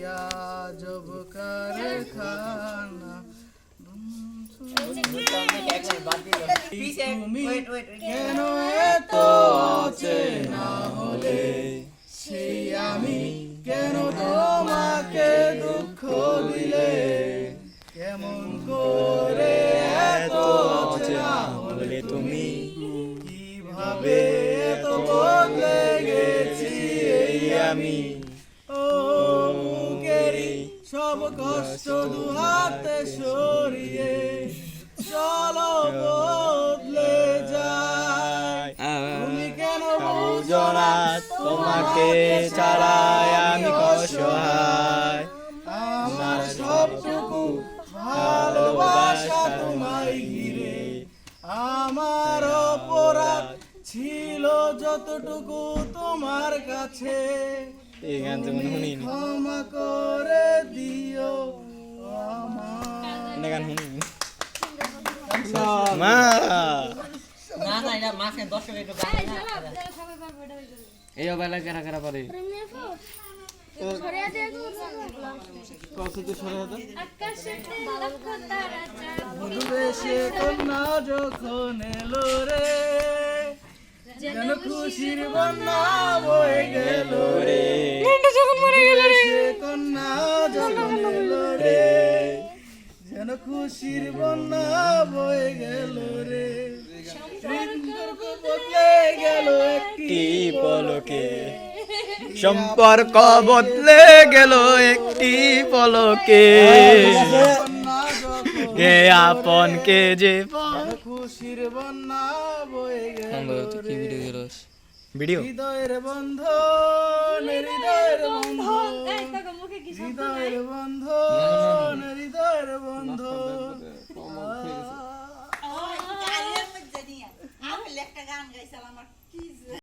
আজব কারখানা তুমি কেন এত অচেনা হলে সেই আমি কেন তোমাকে দুঃখ দিলে কেমন করে এত অচেনা হলে তুমি কিভাবে এত বদলে গেছি এই আমি ও বুকেরই সব কষ্ট দুহাতে সরিয়ে চলো বদলে যায় তুমি কেন বুঝো না তোমাকে ছাড়াই আমি অসহায় আমার সবটুকু ভালোবাসা তোমায় ঘিরে আমার অপরাধ ছিল যতটুকু তোমার কাছে এই গান তো মনে শুনি ক্ষমা করে দিও আমার গান শুনি মা না না এটা মাসে 10 টাকা একটু গান না এই বেলা কারা কারা পারে মধুবেশে কন্যা যখন এলো রে যেন খুশির বন্যা বয়ে গেল রে মধুবেশে কন্যা যখন এলো রে যেন খুশির বন্যা বয়ে গেল রে সম্পর্ক বদলে গেল একটি পলকে সম্পর্ক বদলে গেল একটি পলকে কে আপন কে যে খুশির বন্যা বয়ে গেল কি ভিডিও হৃদয়ের বন্ধন হৃদয়ের বন্ধন হৃদয়ের বন্ধন হৃদয়ের বন্ধন একটা গান গাইছিলাম আমার